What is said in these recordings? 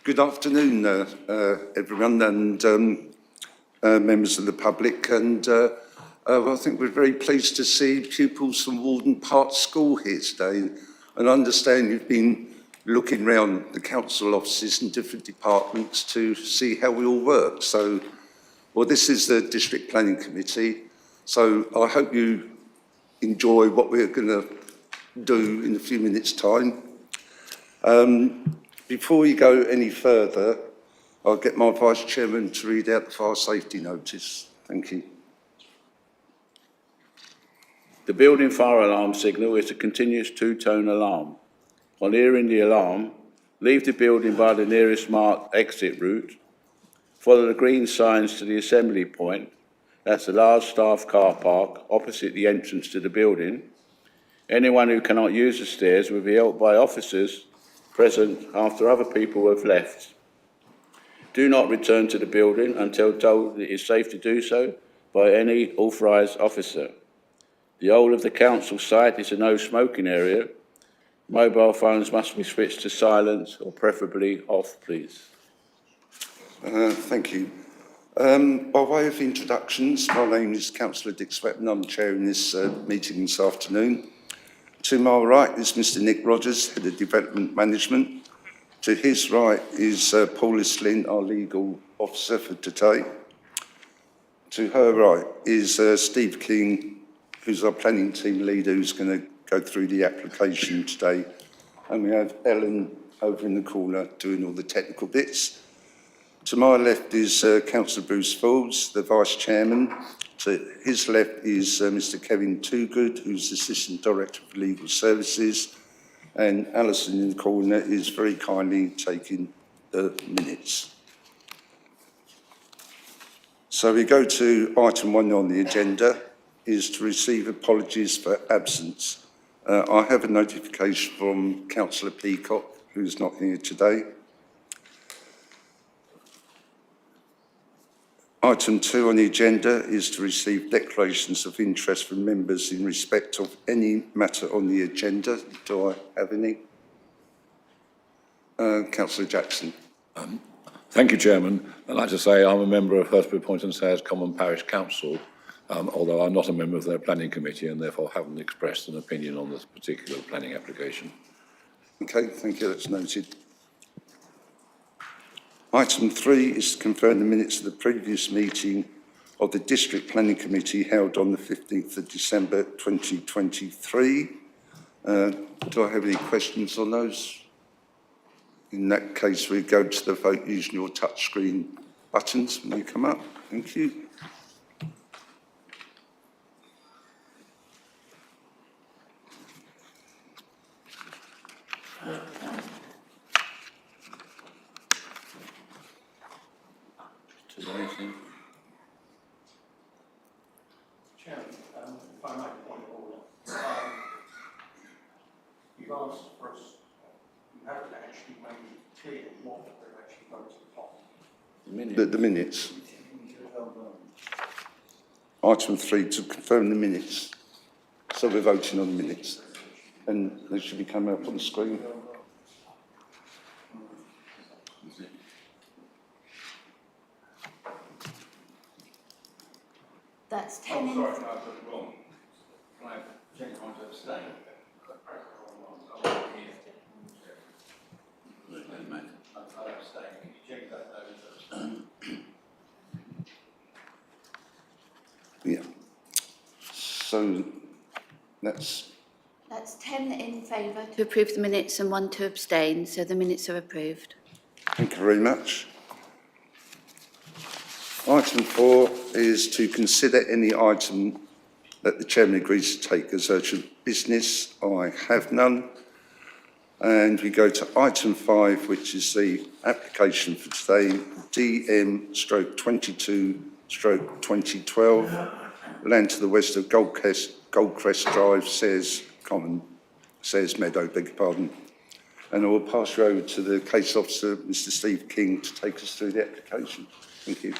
Good afternoon, everyone, and members of the public. And I think we're very pleased to see pupils from Warden Park School here today. And I understand you've been looking around the council offices and different departments to see how we all work. So, well, this is the District Planning Committee. So I hope you enjoy what we're going to do in a few minutes' time. Before we go any further, I'll get my Vice Chairman to read out the fire safety notice. Thank you. The building fire alarm signal is a continuous two-tone alarm. On hearing the alarm, leave the building by the nearest marked exit route, follow the green signs to the assembly point, that's the large staff car park opposite the entrance to the building. Anyone who cannot use the stairs will be helped by officers present after other people have left. Do not return to the building until told it is safe to do so by any authorised officer. The whole of the council site is a no smoking area. Mobile phones must be switched to silent or preferably off, please. Thank you. By way of introductions, my name is Councillor Dick Swetton. I'm chairing this meeting this afternoon. To my right is Mr Nick Rogers, Head of Development Management. To his right is Paula Slint, our Legal Officer for today. To her right is Steve King, who's our Planning Team Leader, who's going to go through the application today. And we have Ellen over in the corner doing all the technical bits. To my left is Councillor Bruce Forbes, the Vice Chairman. To his left is Mr Kevin Toogood, who's Assistant Director of Legal Services. And Alison in the corner is very kindly taking the minutes. So we go to item 1 on the agenda, is to receive apologies for absence. I have a notification from Councillor Peacock, who's not here today. Item 2 on the agenda is to receive declarations of interest from members in respect of any matter on the agenda. Do I have any? Councillor Jackson. Thank you, Chairman. I'd like to say I'm a member of Hurstbury Point and Sayers Common Parish Council, although I'm not a member of their planning committee and therefore haven't expressed an opinion on this particular planning application. Okay, thank you, that's noted. Item 3 is to confirm the minutes of the previous meeting of the District Planning Committee held on the 15th of December 2023. Do I have any questions on those? In that case, we go to the vote using your touchscreen buttons when they come up. Thank you. Chairman, if I might point of order, you've asked for us, you haven't actually made it clear what we're actually voting upon. The minutes. Item 3, to confirm the minutes. So we're voting on the minutes. And they should be coming up on the screen. That's 10 in. Sorry, no, I got it wrong. Can I check on to abstain? I'll abstain. Can you check that note? Yeah. So that's 10 in favour to approve the minutes and 1 to abstain, so the minutes are approved. Thank you very much. Item 4 is to consider any item that the Chairman agrees to take as urgent business. I have none. And we go to item 5, which is the application for today, DM/22/2012, land to the west of Goldcrest Drive, Sayers Meadow, beg your pardon. And I will pass you over to the case officer, Mr Steve King, to take us through the application. Thank you.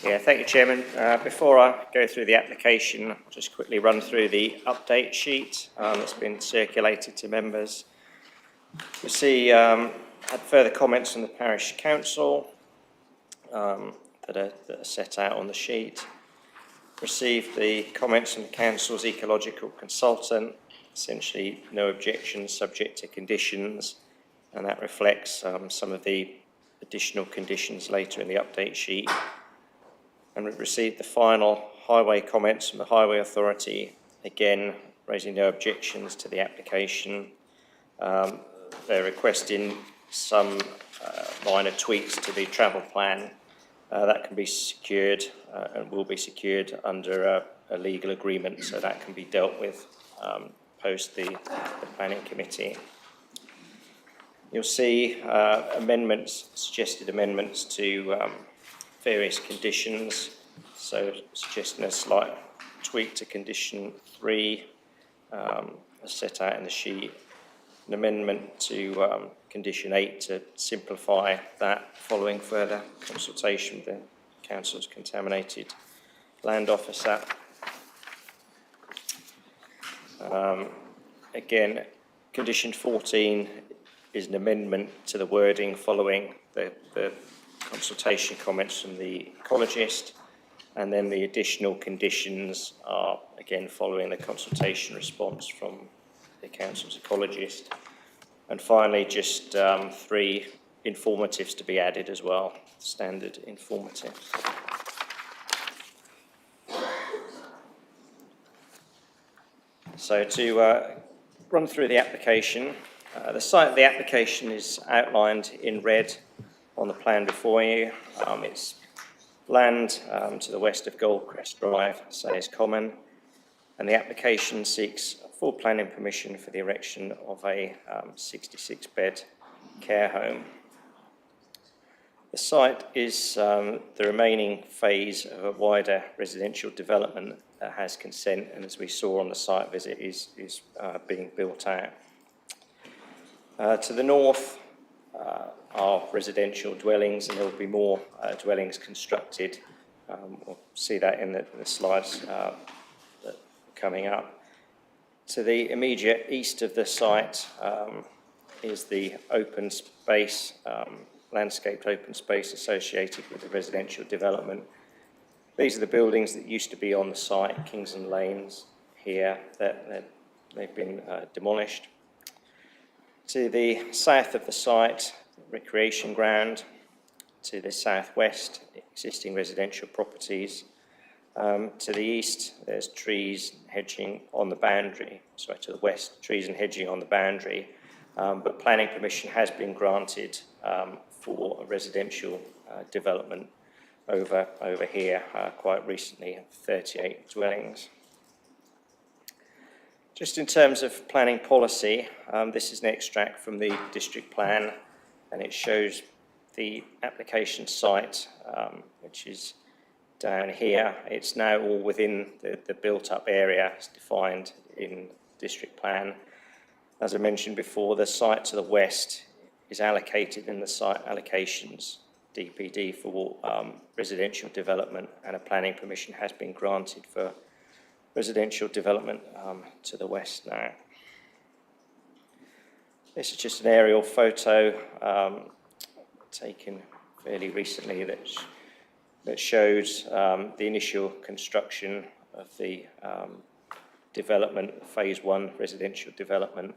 Yeah, thank you, Chairman. Before I go through the application, I'll just quickly run through the update sheet that's been circulated to members. You see, had further comments from the Parish Council that are set out on the sheet. Received the comments from the Council's ecological consultant, essentially no objections subject to conditions, and that reflects some of the additional conditions later in the update sheet. And we've received the final highway comments from the Highway Authority, again raising no objections to the application. They're requesting some minor tweaks to the travel plan. That can be secured and will be secured under a legal agreement, so that can be dealt with post the planning committee. You'll see suggested amendments to various conditions, so suggesting a slight tweak to condition 3 as set out in the sheet, an amendment to condition 8 to simplify that following further consultation with the Council's Contaminated Land Officer. Again, condition 14 is an amendment to the wording following the consultation comments from the ecologist, and then the additional conditions are again following the consultation response from the Council's ecologist. And finally, just 3 informatives to be added as well, standard informative. So to run through the application, the site of the application is outlined in red on the plan before you. It's land to the west of Goldcrest Drive, Sayers Common, and the application seeks full planning permission for the erection of a 66-bed care home. The site is the remaining phase of a wider residential development that has consent, and as we saw on the site visit, is being built out. To the north are residential dwellings, and there will be more dwellings constructed. We'll see that in the slides that are coming up. To the immediate east of the site is the open space, landscaped open space associated with the residential development. These are the buildings that used to be on the site, Kingsland Lanes here, that they've been demolished. To the south of the site, recreation ground. To the southwest, existing residential properties. To the east, there's trees, hedging on the boundary. Sorry, to the west, trees and hedging on the boundary. But planning permission has been granted for a residential development over here quite recently, 38 dwellings. Just in terms of planning policy, this is an extract from the district plan, and it shows the application site, which is down here. It's now all within the built-up area as defined in district plan. As I mentioned before, the site to the west is allocated in the site allocations, DPD, for residential development, and a planning permission has been granted for residential development to the west now. This is just an aerial photo taken fairly recently that shows the initial construction of the development, phase 1 residential development.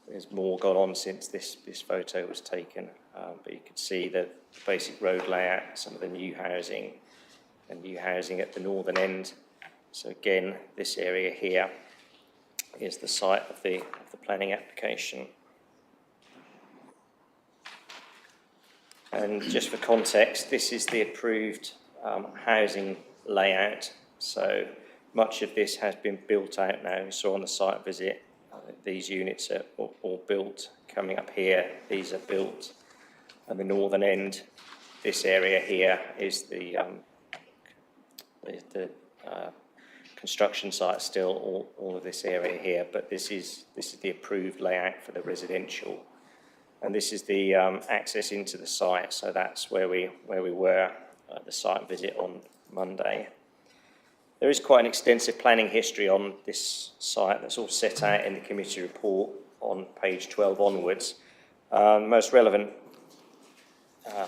There's more gone on since this photo was taken, but you can see the basic road layout, some of the new housing, and new housing at the northern end. So again, this area here is the site of the planning application. And just for context, this is the approved housing layout. So much of this has been built out now. We saw on the site visit, these units are all built. Coming up here, these are built. And the northern end, this area here is the construction site still, all of this area here, but this is the approved layout for the residential. And this is the access into the site, so that's where we were the site visit on Monday. There is quite an extensive planning history on this site that's all set out in the committee report on page 12 onwards. Most relevant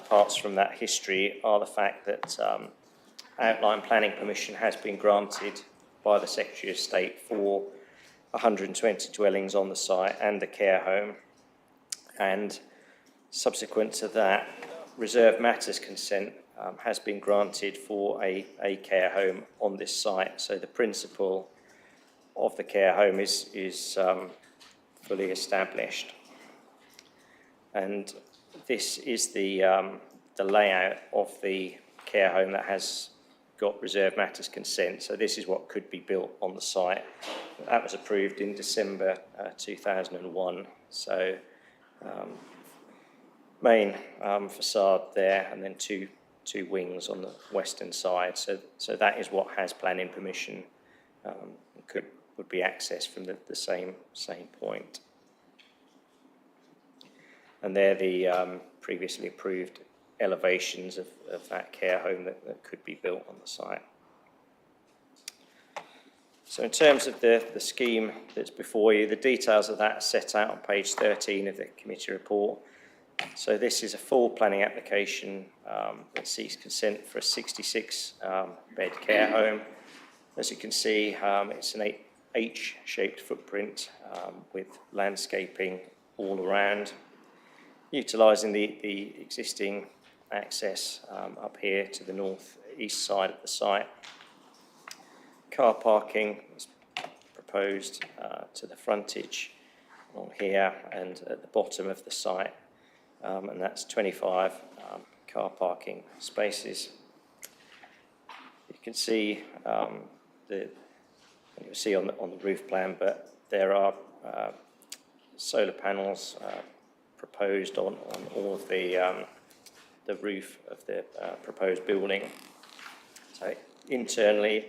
parts from that history are the fact that outline planning permission has been granted by the Secretary of State for 120 dwellings on the site and a care home, and subsequent to that, reserved matters consent has been granted for a care home on this site. So the principle of the care home is fully established. And this is the layout of the care home that has got reserved matters consent. So this is what could be built on the site. That was approved in December 2001. So main facade there, and then two wings on the western side. So that is what has planning permission. Would be accessed from the same point. And they're the previously approved elevations of that care home that could be built on the site. So in terms of the scheme that's before you, the details of that are set out on page 13 of the committee report. So this is a full planning application that seeks consent for a 66-bed care home. As you can see, it's an H-shaped footprint with landscaping all around, utilising the existing access up here to the north-east side of the site. Car parking is proposed to the frontage on here and at the bottom of the site, and that's 25 car parking spaces. You can see you'll see on the roof plan, but there are solar panels proposed on all of the roof of the proposed building. So internally,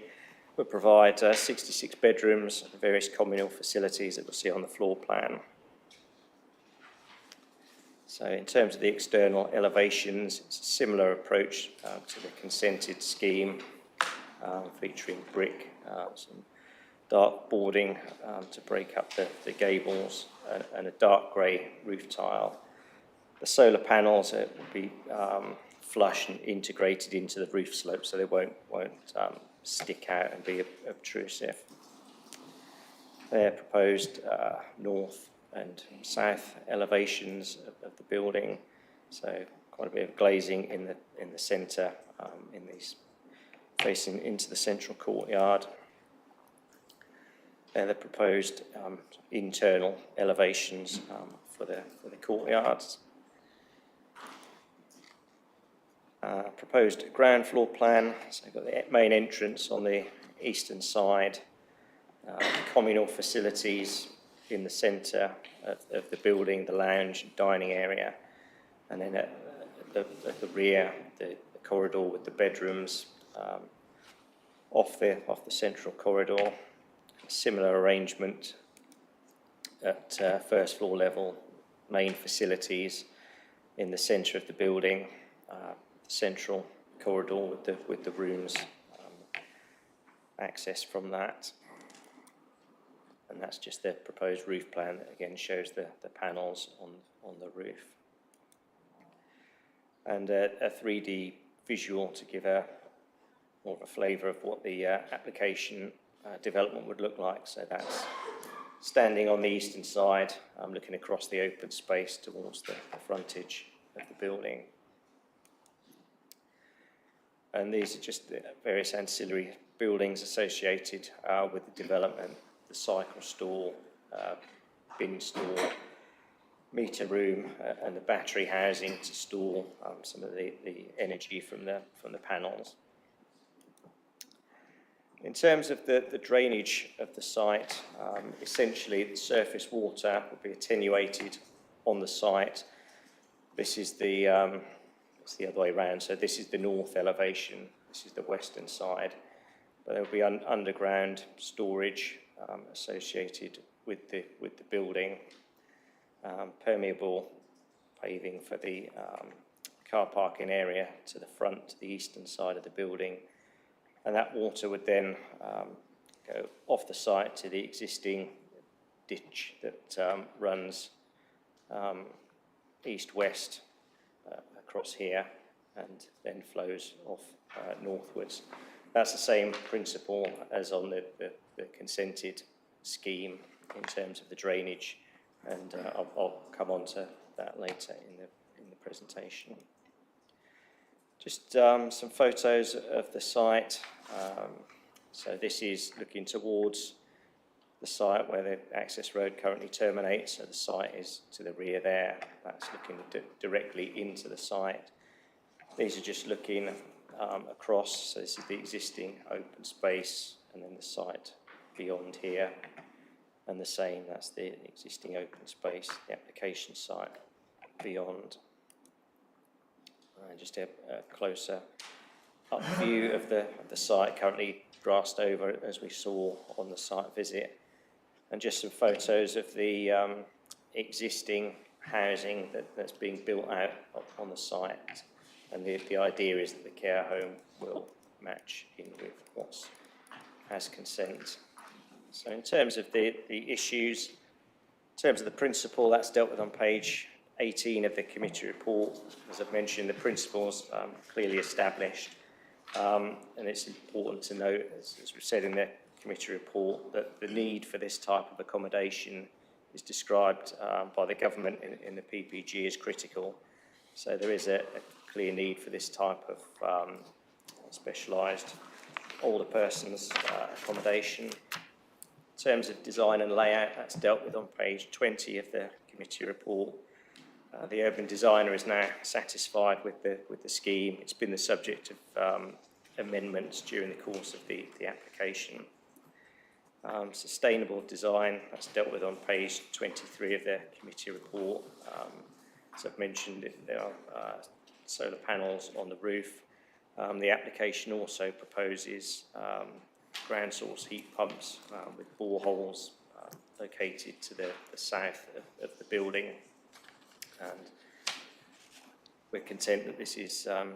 we'll provide 66 bedrooms and various communal facilities that we'll see on the floor plan. So in terms of the external elevations, it's a similar approach to the consented scheme, featuring brick, some dark boarding to break up the gables, and a dark grey roof tile. The solar panels will be flush and integrated into the roof slope, so they won't stick out and be obtrusive. They're proposed north and south elevations of the building, so quite a bit of glazing in the centre, in these facing into the central courtyard. They're the proposed internal elevations for the courtyards. Proposed ground floor plan, so you've got the main entrance on the eastern side, communal facilities in the centre of the building, the lounge and dining area, and then at the rear, the corridor with the bedrooms off the central corridor. A similar arrangement at first floor level, main facilities in the centre of the building, central corridor with the rooms, access from that. And that's just the proposed roof plan that again shows the panels on the roof. And a 3D visual to give more of a flavour of what the application development would look like. So that's standing on the eastern side, looking across the open space towards the frontage of the building. And these are just the various ancillary buildings associated with the development: the cycle stall, bin store, meter room, and the battery housing to store some of the energy from the panels. In terms of the drainage of the site, essentially the surface water will be attenuated on the site. This is it's the other way around. So this is the north elevation, this is the western side. But there will be underground storage associated with the building, permeable paving for the car parking area to the front, to the eastern side of the building. And that water would then go off the site to the existing ditch that runs east-west across here and then flows off northwards. That's the same principle as on the consented scheme in terms of the drainage, and I'll come on to that later in the presentation. Just some photos of the site. So this is looking towards the site where the access road currently terminates. So the site is to the rear there. That's looking directly into the site. These are just looking across. So this is the existing open space, and then the site beyond here. And the same, that's the existing open space, the application site beyond. And just a closer up view of the site, currently grassed over as we saw on the site visit. And just some photos of the existing housing that's being built out on the site. And the idea is that the care home will match in with what's has consent. So in terms of the issues, in terms of the principle, that's dealt with on page 18 of the committee report. As I've mentioned, the principles clearly established. And it's important to note, as we've said in the committee report, that the need for this type of accommodation is described by the government in the PPG as critical. So there is a clear need for this type of specialised older persons accommodation. In terms of design and layout, that's dealt with on page 20 of the committee report. The urban designer is now satisfied with the scheme. It's been the subject of amendments during the course of the application. Sustainable design, that's dealt with on page 23 of the committee report. As I've mentioned, there are solar panels on the roof. The application also proposes ground source heat pumps with boreholes located to the south of the building. And we're content that this is a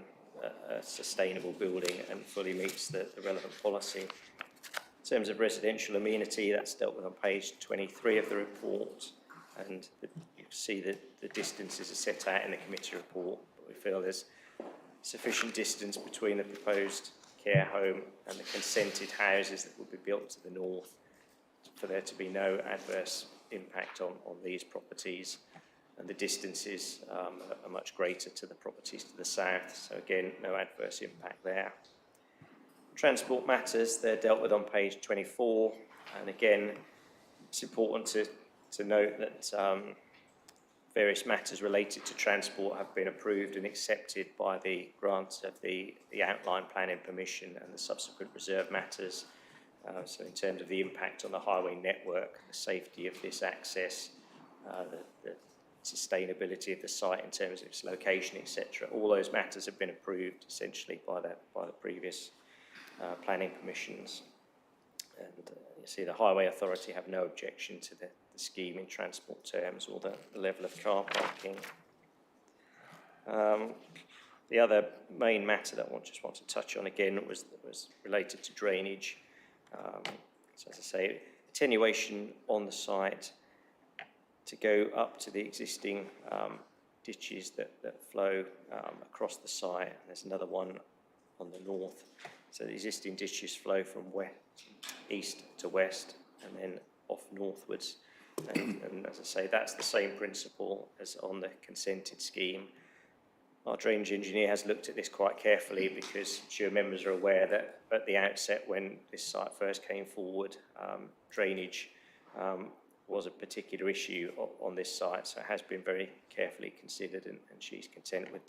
sustainable building and fully meets the relevant policy. In terms of residential amenity, that's dealt with on page 23 of the report, and you can see that the distances are set out in the committee report, but we feel there's sufficient distance between the proposed care home and the consented houses that will be built to the north for there to be no adverse impact on these properties. And the distances are much greater to the properties to the south, so again, no adverse impact there. Transport matters, they're dealt with on page 24, and again, it's important to note that various matters related to transport have been approved and accepted by the grant of the outline planning permission and the subsequent reserve matters. So in terms of the impact on the highway network, the safety of this access, the sustainability of the site in terms of its location, etc. All those matters have been approved essentially by the previous planning permissions. And you see the Highway Authority have no objection to the scheme in transport terms or the level of car parking. The other main matter that I just want to touch on again was related to drainage. So as I say, attenuation on the site to go up to the existing ditches that flow across the site. There's another one on the north. So the existing ditches flow from east to west and then off northwards. And as I say, that's the same principle as on the consented scheme. Our drainage engineer has looked at this quite carefully because I'm sure members are aware that at the outset when this site first came forward, drainage was a particular issue on this site, so it has been very carefully considered, and she's content with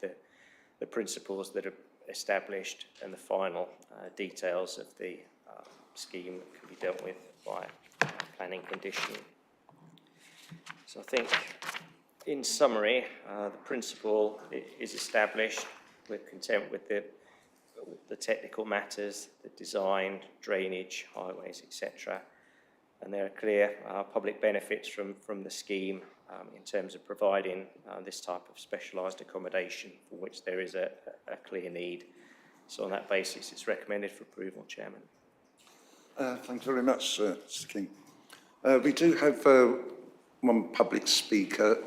the principles that are established, and the final details of the scheme can be dealt with by planning condition. So I think, in summary, the principle is established. We're content with the technical matters, the design, drainage, highways, etc. And there are clear public benefits from the scheme, in terms of providing this type of specialised accommodation for which there is a clear need. So on that basis, it's recommended for approval, Chairman. Thank you very much, Mr. King. We do have one public speaker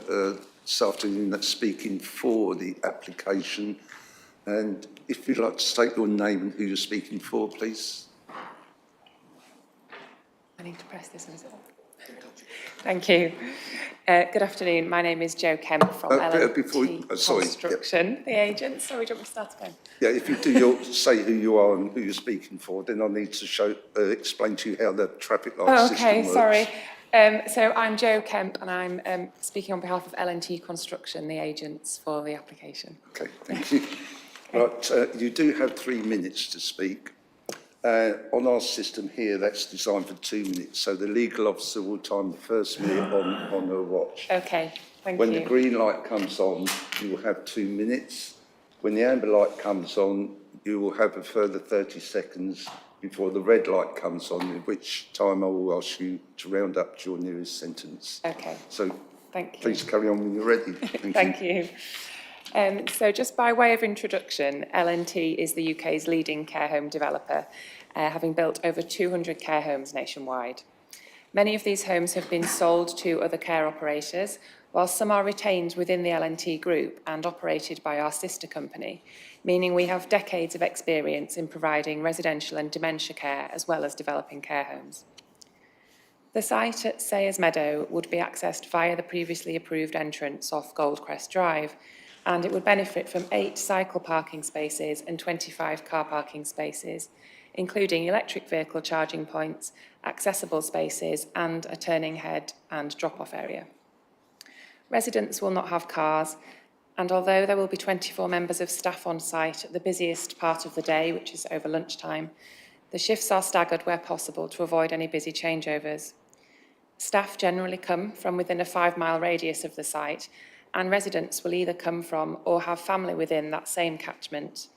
this afternoon that's speaking for the application. And if you'd like to state your name and who you're speaking for, please. I need to press this one as well. Thank you. Good afternoon. My name is Jo Kemp from LNT Construction, the agent. Sorry, do you want me to start again? Yeah, if you do say who you are and who you're speaking for, then I'll need to explain to you how the traffic light system works. Okay, sorry. So I'm Jo Kemp and I'm speaking on behalf of LNT Construction, the agents for the application. Okay, thank you. Right, you do have 3 minutes to speak. On our system here, that's designed for 2 minutes, so the legal officer will time the first minute on her watch. Okay, thank you. When the green light comes on, you will have 2 minutes. When the amber light comes on, you will have a further 30 seconds before the red light comes on, at which time I will ask you to round up to your nearest sentence. Okay. So thank you. Please carry on when you're ready. Thank you. So just by way of introduction, L&T is the UK's leading care home developer, having built over 200 care homes nationwide. Many of these homes have been sold to other care operators, while some are retained within the L&T group and operated by our sister company, meaning we have decades of experience in providing residential and dementia care, as well as developing care homes. The site at Sayers Meadow would be accessed via the previously approved entrance off Goldcrest Drive, and it would benefit from 8 cycle parking spaces and 25 car parking spaces, including electric vehicle charging points, accessible spaces, and a turning head and drop-off area. Residents will not have cars, and although there will be 24 members of staff on site at the busiest part of the day, which is over lunchtime, the shifts are staggered where possible to avoid any busy changeovers. Staff generally come from within a 5-mile radius of the site, and residents will either come from or have family within that same catchment.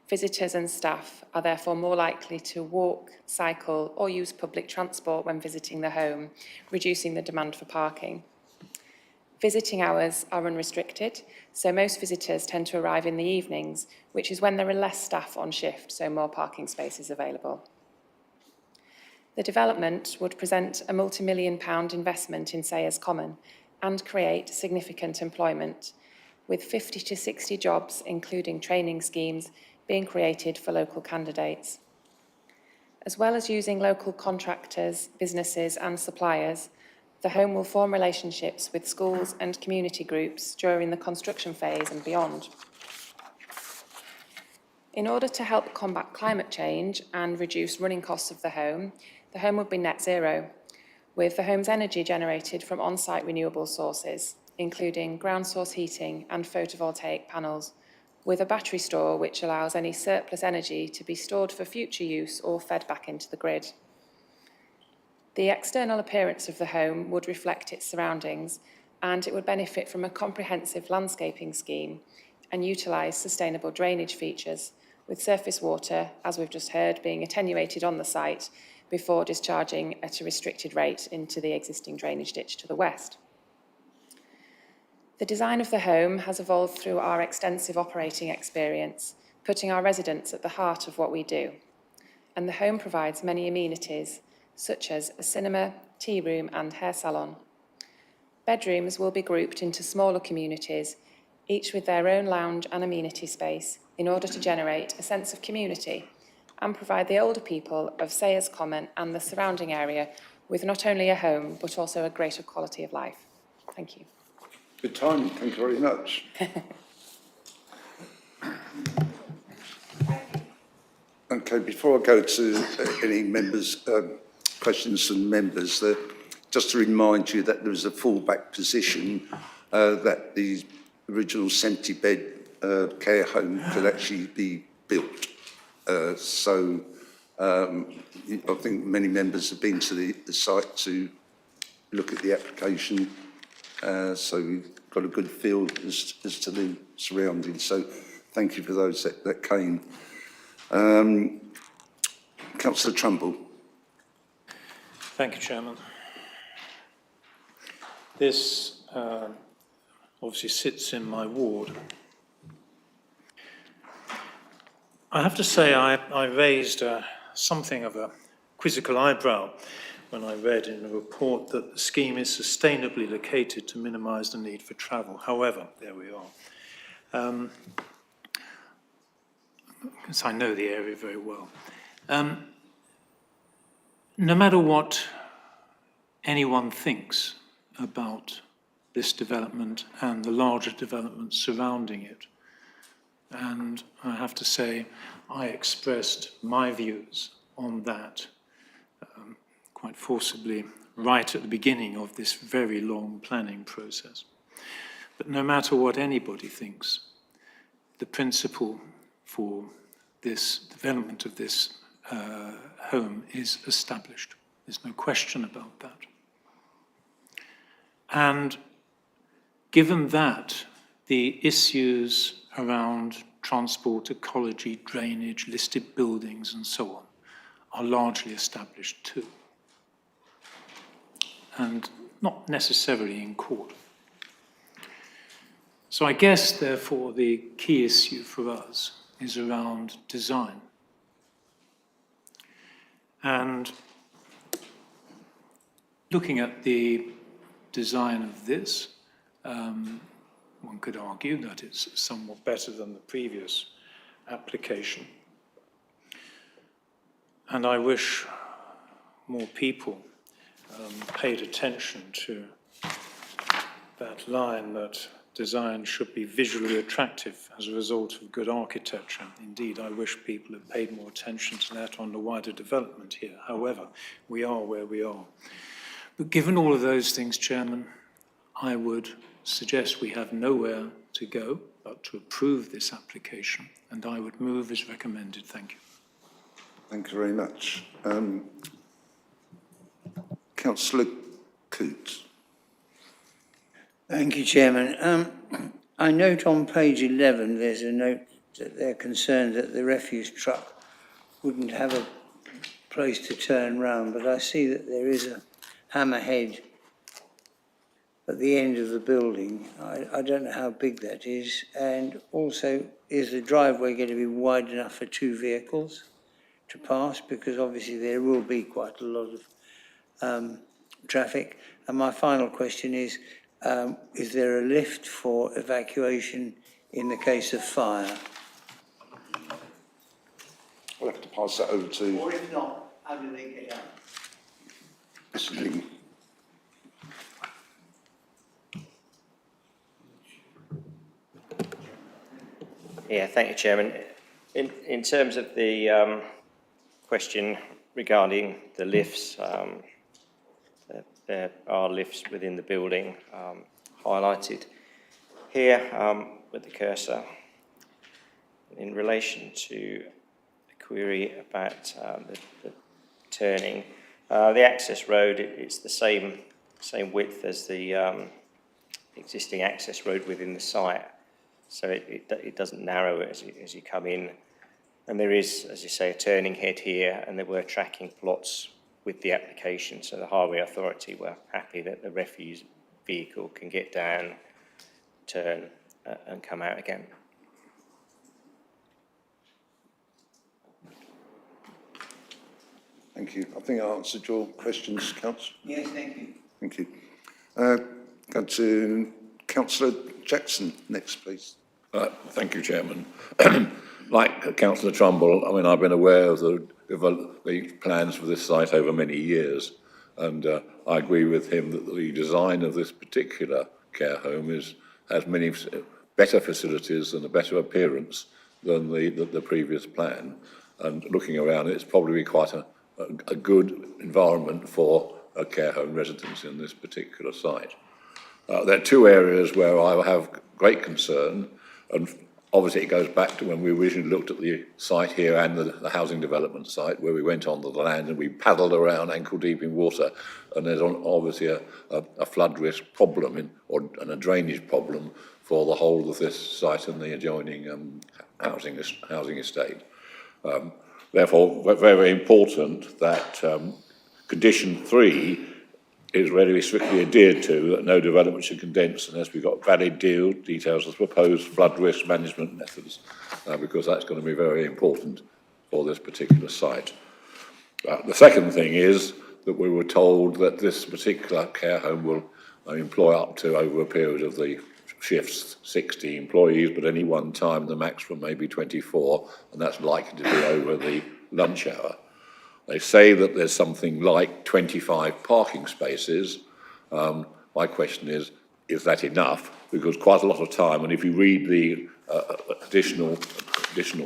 Visitors and staff are therefore more likely to walk, cycle, or use public transport when visiting the home, reducing the demand for parking. Visiting hours are unrestricted, so most visitors tend to arrive in the evenings, which is when there are less staff on shift, so more parking spaces available. The development would present a multi-million-pound investment in Sayers Common and create significant employment, with 50 to 60 jobs, including training schemes, being created for local candidates. As well as using local contractors, businesses and suppliers, the home will form relationships with schools and community groups during the construction phase and beyond. In order to help combat climate change and reduce running costs of the home would be net zero, with the home's energy generated from on-site renewable sources, including ground source heating and photovoltaic panels, with a battery store which allows any surplus energy to be stored for future use or fed back into the grid. The external appearance of the home would reflect its surroundings, and it would benefit from a comprehensive landscaping scheme and utilise sustainable drainage features, with surface water, as we've just heard, being attenuated on the site before discharging at a restricted rate into the existing drainage ditch to the west. The design of the home has evolved through our extensive operating experience, putting our residents at the heart of what we do. And the home provides many amenities, such as a cinema, tea room and hair salon. Bedrooms will be grouped into smaller communities, each with their own lounge and amenity space, in order to generate a sense of community and provide the older people of Sayers Common and the surrounding area with not only a home, but also a greater quality of life. Thank you. Good timing, thank you very much. Okay, before I go to any members' questions from members, just to remind you that there is a fallback position that the original 70-bed care home could actually be built. I think many members have been to the site to look at the application, so we've got a good feel as to the surroundings. So thank you for those that came. Councillor Trumble. Thank you, Chairman. This obviously sits in my ward. I have to say I raised something of a quizzical eyebrow when I read in a report that the scheme is sustainably located to minimise the need for travel. However, there we are. Because I know the area very well. No matter what anyone thinks about this development and the larger developments surrounding it, and I have to say I expressed my views on that quite forcibly right at the beginning of this very long planning process. But no matter what anybody thinks, the principle for this development of this home is established. There's no question about that. And given that, the issues around transport, ecology, drainage, listed buildings, and so on are largely established too, and not necessarily in court. So I guess, therefore, the key issue for us is around design. And looking at the design of this, one could argue that it's somewhat better than the previous application. And I wish more people paid attention to that line that design should be visually attractive as a result of good architecture. Indeed, I wish people had paid more attention to that on the wider development here. However, we are where we are. But given all of those things, Chairman, I would suggest we have nowhere to go but to approve this application, and I would move as recommended. Thank you. Thank you very much. Councillor Coote. Thank you, Chairman. I note on page 11 there's a note that they're concerned that the refuse truck wouldn't have a place to turn round, but I see that there is a hammerhead at the end of the building. I don't know how big that is. And also, is the driveway going to be wide enough for two vehicles to pass? Because obviously there will be quite a lot of traffic. And my final question is there a lift for evacuation in the case of fire? We'll have to pass that over to Or if not, how do they get out? Mr. Ling. Yeah, thank you, Chairman. In terms of the question regarding the lifts, there are lifts within the building highlighted here with the cursor. In relation to the query about the turning, the access road, it's the same width as the existing access road within the site. So it doesn't narrow as you come in. And there is, as you say, a turning head here, and there were tracking plots with the application. So the Highway Authority were happy that the refuse vehicle can get down, turn, and come out again. Thank you. I think I answered your questions, Councillor. Yes, thank you. Thank you. Go to Councillor Jackson next, please. Thank you, Chairman. Like Councillor Trumble, I mean, I've been aware of the plans for this site over many years, and I agree with him that the design of this particular care home has many better facilities and a better appearance than the previous plan. And looking around, it's probably quite a good environment for a care home residence in this particular site. There are two areas where I have great concern, and obviously it goes back to when we originally looked at the site here and the housing development site, where we went onto the land and we paddled around ankle deep in water, and there's obviously a flood risk problem and a drainage problem for the whole of this site and the adjoining housing estate. Therefore, very important that condition 3 is very strictly adhered to, that no development should condense unless we've got valid details of proposed flood risk management methods, because that's going to be very important for this particular site. The second thing is that we were told that this particular care home will employ up to, over a period of the shifts, 60 employees, but any one time the maximum may be 24, and that's likely to be over the lunch hour. They say that there's something like 25 parking spaces. My question is that enough? Because quite a lot of time, and if you read the additional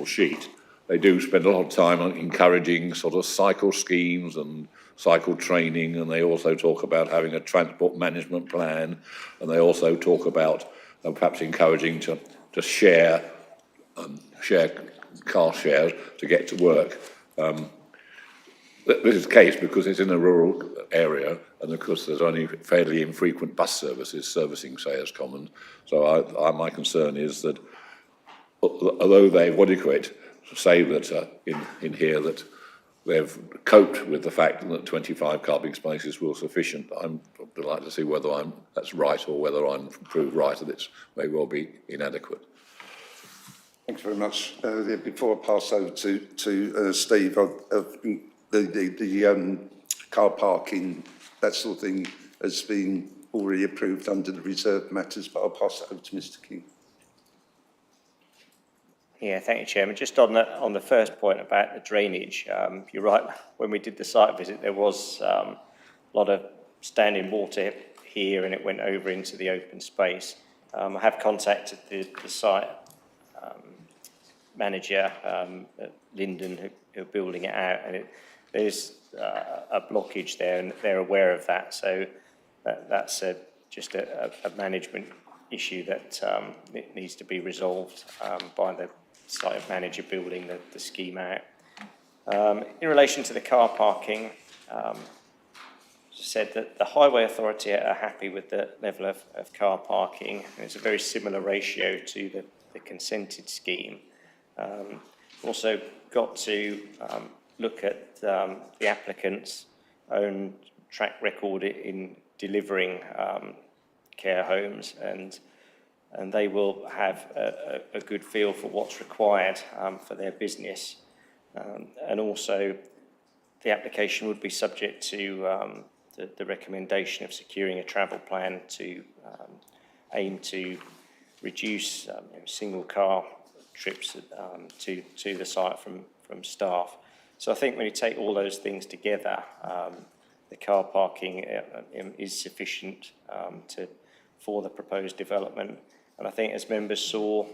sheet, they do spend a lot of time on encouraging sort of cycle schemes and cycle training, and they also talk about having a transport management plan, and they also talk about perhaps encouraging to share car shares to get to work. This is the case because it's in a rural area, and of course there's only fairly infrequent bus services servicing Sayers Common. So my concern is that although they've say that in here that they've coped with the fact that 25 parking spaces were sufficient, I'd like to see whether that's right or whether I'm proved right that it may well be inadequate. Thanks very much. Before I pass over to Steve, the car parking, that sort of thing, has been already approved under the reserved matters, but I'll pass it over to Mr. King. Yeah, thank you, Chairman. Just on the first point about the drainage, you're right. When we did the site visit, there was a lot of standing water here, and it went over into the open space. I have contacted the site manager at Linden, who are building it out, and there's a blockage there, and they're aware of that. So that's just a management issue that it needs to be resolved by the site manager building the scheme out. In relation to the car parking, said that the Highway Authority are happy with the level of car parking, and it's a very similar ratio to the consented scheme. Also got to look at the applicant's own track record in delivering care homes, and they will have a good feel for what's required for their business. And also the application would be subject to the recommendation of securing a travel plan to aim to reduce single car trips to the site from staff. So I think when you take all those things together, the car parking is sufficient for the proposed development. And I think as members saw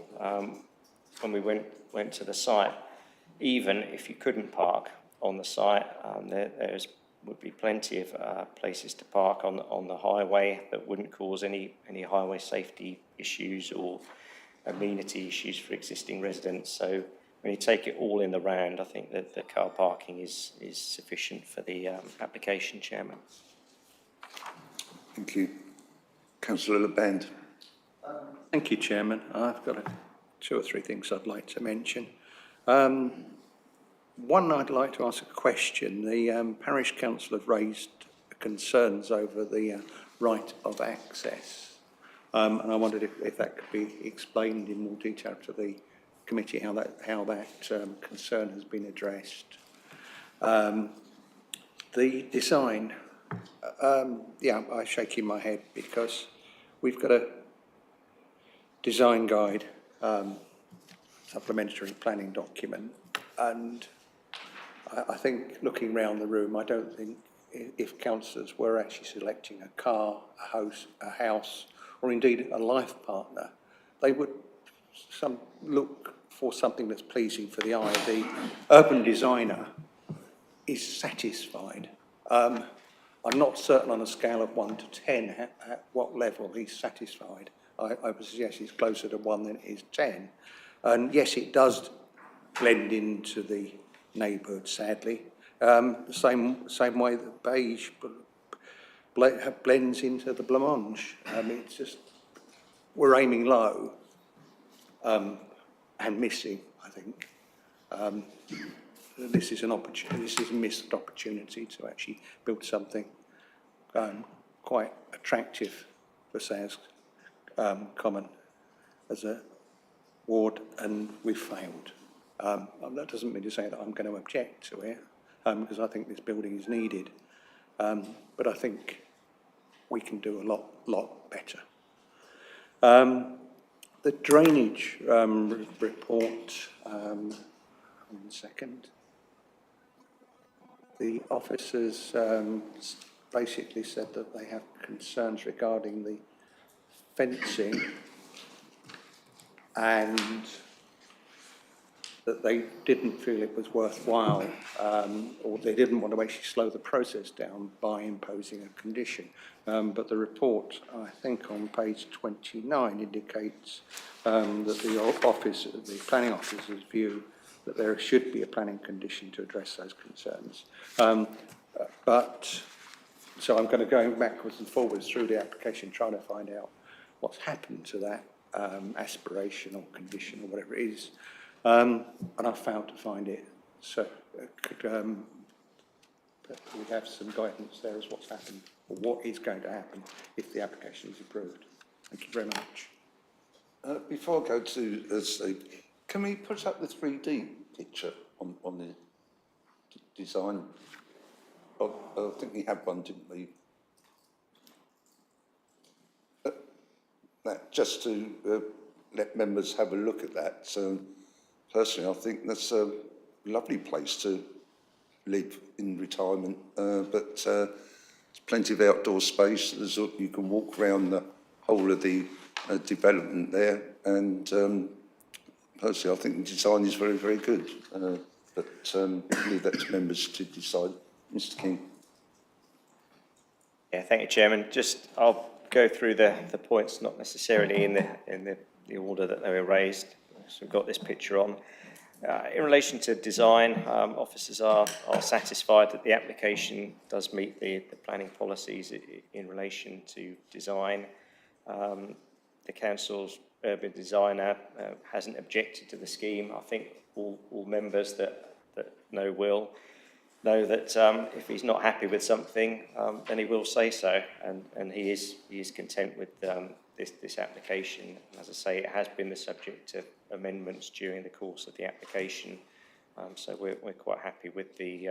when we went to the site, even if you couldn't park on the site, there would be plenty of places to park on the highway that wouldn't cause any highway safety issues or amenity issues for existing residents. So when you take it all in the round, I think that the car parking is sufficient for the application, Chairman. Thank you. Councillor LeBand. Thank you, Chairman. I've got two or three things I'd like to mention. One, I'd like to ask a question. The Parish Council have raised concerns over the right of access. And I wondered if that could be explained in more detail to the committee, how that concern has been addressed. The design, I'm shaking my head because we've got a design guide, supplementary planning document, and I think looking around the room, I don't think if councillors were actually selecting a car, a house, or indeed a life partner, they would look for something that's pleasing for the eye. The urban designer is satisfied. I'm not certain on a scale of 1 to 10 at what level he's satisfied. I would suggest he's closer to 1 than it is 10. And yes, it does blend into the neighbourhood, sadly. Same way that beige blends into the blancmange. It's just, we're aiming low and missing, I think. This is a missed opportunity to actually build something quite attractive for Sayers Common as a ward, and we've failed. That doesn't mean to say that I'm going to object to it, because I think this building is needed. But I think we can do a lot better. The drainage report, one second. The officers basically said that they have concerns regarding the fencing and that they didn't feel it was worthwhile, or they didn't want to actually slow the process down by imposing a condition. But the report, I think on page 29, indicates that the planning officer's view that there should be a planning condition to address those concerns. So I'm going to go backwards and forwards through the application, trying to find out what's happened to that aspiration or condition or whatever it is. And I've failed to find it. So we have some guidance there as what's happened or what is going to happen if the application is approved. Thank you very much. Before I go to Steve, can we put up the 3D picture on the design? I think we had one, didn't we? Just to let members have a look at that. So personally, I think that's a lovely place to live in retirement, but there's plenty of outdoor space. You can walk around the whole of the development there, and personally, I think the design is very, very good. But I leave that to members to decide. Mr. King. Yeah, thank you, Chairman. I'll go through the points, not necessarily in the order that they were raised. So we've got this picture on. In relation to design, officers are satisfied that the application does meet the planning policies in relation to design. The council's urban designer hasn't objected to the scheme. I think all members that know Will know that if he's not happy with something, then he will say so, and he is content with this application. And as I say, it has been the subject of amendments during the course of the application, so we're quite happy with the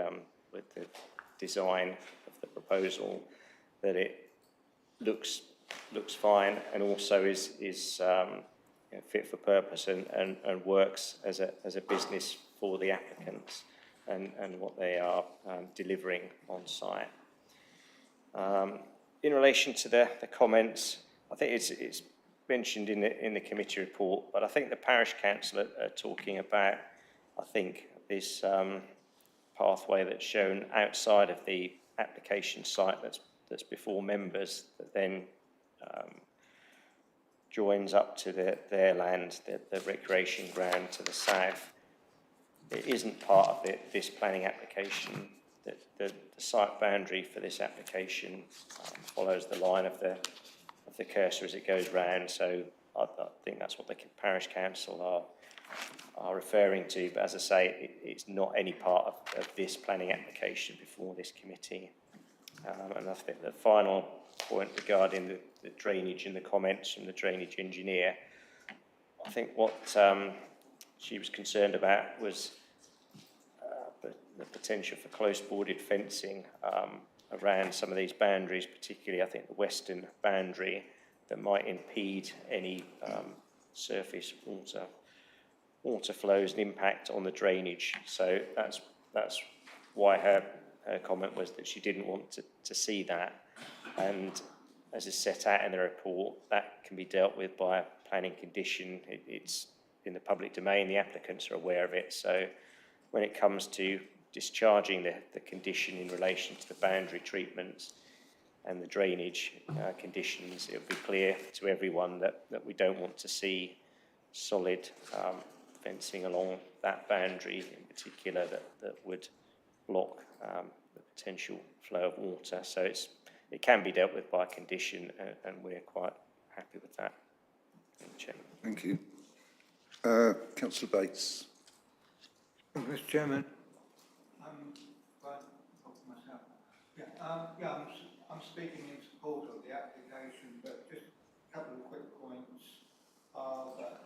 design of the proposal, that it looks fine and also is fit for purpose and works as a business for the applicants and what they are delivering on site. In relation to the comments, I think it's mentioned in the committee report, but I think the parish council are talking about, I think, this pathway that's shown outside of the application site that's before members, that then joins up to their land, the recreation ground to the south. It isn't part of this planning application. The site boundary for this application follows the line of the cursor as it goes round. So I think that's what the parish council are referring to. But as I say, it's not any part of this planning application before this committee. And I think the final point regarding the drainage and the comments from the drainage engineer, I think what she was concerned about was the potential for close-boarded fencing around some of these boundaries, particularly I think the western boundary, that might impede any surface water flows and impact on the drainage. So that's why her comment was that she didn't want to see that. And as is set out in the report, that can be dealt with by a planning condition. It's in the public domain, the applicants are aware of it. So when it comes to discharging the condition in relation to the boundary treatments and the drainage conditions, it will be clear to everyone that we don't want to see solid fencing along that boundary in particular that would block the potential flow of water. So it can be dealt with by condition, and we're quite happy with that. Thank you. Councillor Bates. Mr. Chairman. I'm speaking support of the application, but just a couple of quick points are that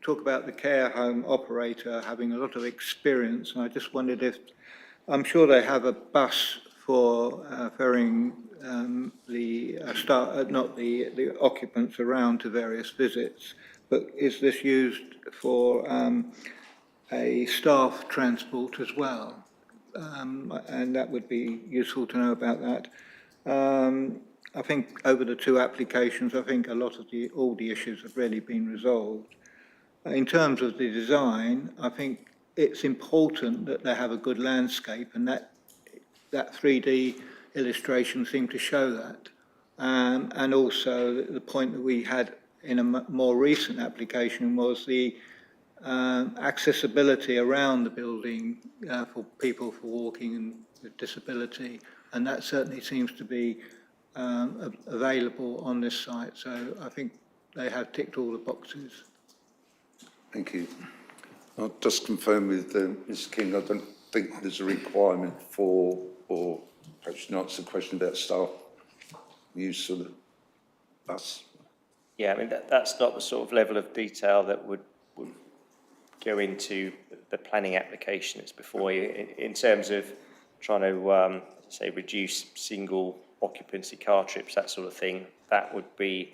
talk about the care home operator having a lot of experience, and I just wondered if, I'm sure they have a bus for ferrying the occupants around to various visits, but is this used for a staff transport as well? And that would be useful to know about that. I think over the two applications, I think a lot of all the issues have really been resolved. In terms of the design, I think it's important that they have a good landscape, and that 3D illustration seemed to show that. And also the point that we had in a more recent application was the accessibility around the building for people for walking and with disability, and that certainly seems to be available on this site. So I think they have ticked all the boxes. Thank you. I'll just confirm with Mr. King, I don't think there's a requirement for, or perhaps you can answer the question about staff use of the bus. Yeah, I mean, that's not the sort of level of detail that would go into the planning application that's before you. In terms of trying to, say, reduce single occupancy car trips, that sort of thing, that would be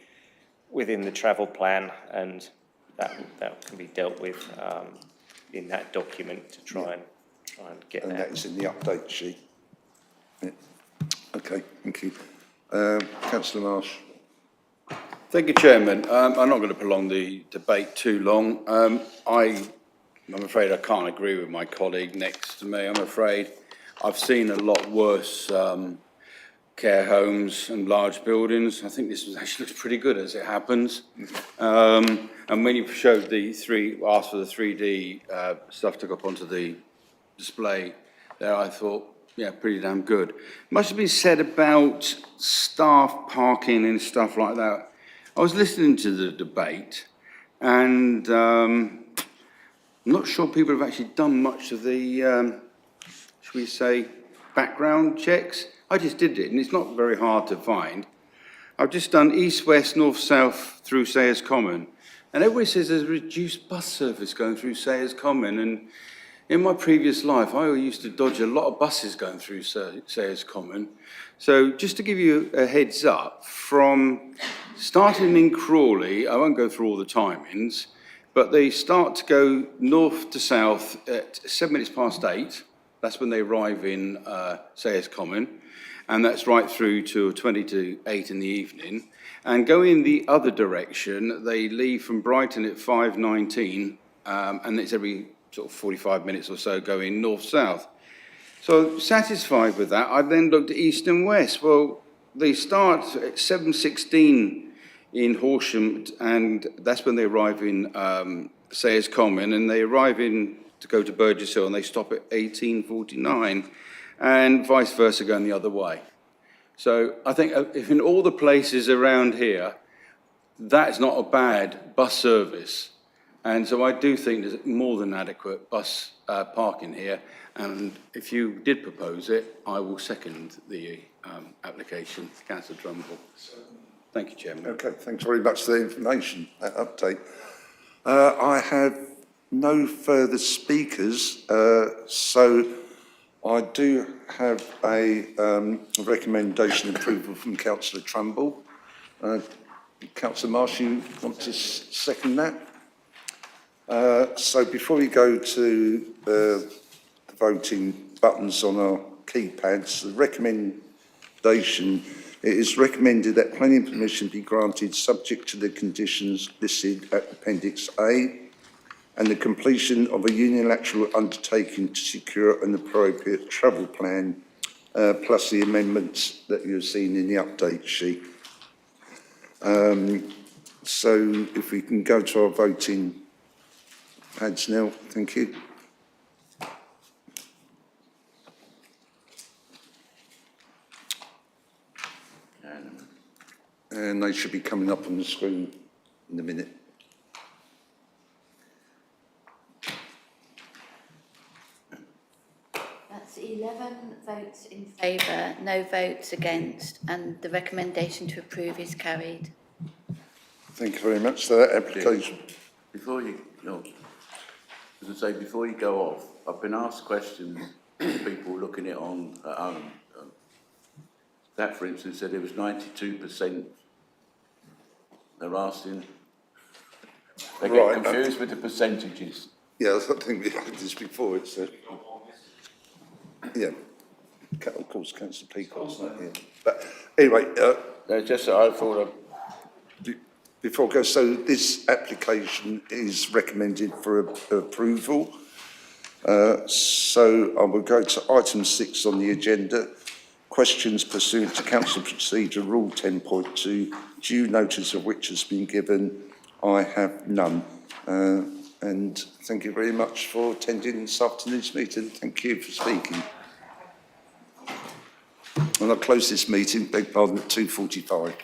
within the travel plan, and that can be dealt with in that document to try and get and there. And that's in the update sheet. Yeah. Okay, thank you. Councillor Marsh. Thank you, Chairman. I'm not going to prolong the debate too long. I'm afraid I can't agree with my colleague next to me. I'm afraid I've seen a lot worse care homes and large buildings. I think this actually looks pretty good as it happens. And when you showed asked for the 3D stuff to go up onto the display there, I thought, yeah, pretty damn good. Much has been said about staff parking and stuff like that. I was listening to the debate, and I'm not sure people have actually done much of the, should we say, background checks. I just did it, and it's not very hard to find. I've just done east, west, north, south through Sayers Common, and everybody says there's a reduced bus service going through Sayers Common, and in my previous life, I used to dodge a lot of buses going through Sayers Common. So just to give you a heads up, from starting in Crawley, I won't go through all the timings, but they start to go north to south at 8:07. That's when they arrive in Sayers Common, and that's right through to 7:20 in the evening. And going the other direction, they leave from Brighton at 5:19, and it's every sort of 45 minutes or so going north-south. So satisfied with that, I then looked at east and west. Well, they start at 7:16 in Horsham, and that's when they arrive in Sayers Common, and they arrive in to go to Burgess Hill, and they stop at 18:49, and vice versa going the other way. So I think if in all the places around here, that's not a bad bus service. And so I do think there's more than adequate bus parking here. And if you did propose it, I will second the application. Councillor Trumble. Thank you, Chairman. Okay, thanks very much for the information, that update. I have no further speakers, so I do have a recommendation approval from Councillor Trumble. Councillor Marsh, you want to second that? So before we go to the voting buttons on our keypads, the recommendation, it is recommended that planning permission be granted subject to the conditions listed at Appendix A and the completion of a unilateral undertaking to secure an appropriate travel plan, plus the amendments that you've seen in the update sheet. So if we can go to our voting pads now, thank you. And they should be coming up on the screen in a minute. That's in 11 votes in favour, no votes against, and the recommendation to approve is carried. Thank you very much for that application. Before you, as I say, before you go off, I've been asked questions, people looking it on at home. That, for instance, said it was 92%. They're asking, they get Right, confused with the percentages. Yeah, I think we had this before, it's yeah. Of course, Councillor Peacock's not here. But anyway, Just that I thought before I go, so this application is recommended for approval. So I will go to item 6 on the agenda. Questions pursuant to Council Procedure Rule 10.2, due notice of which has been given. I have none. And thank you very much for attending this afternoon's meeting. Thank you for speaking. And I'll close this meeting, beg pardon, at 2:45.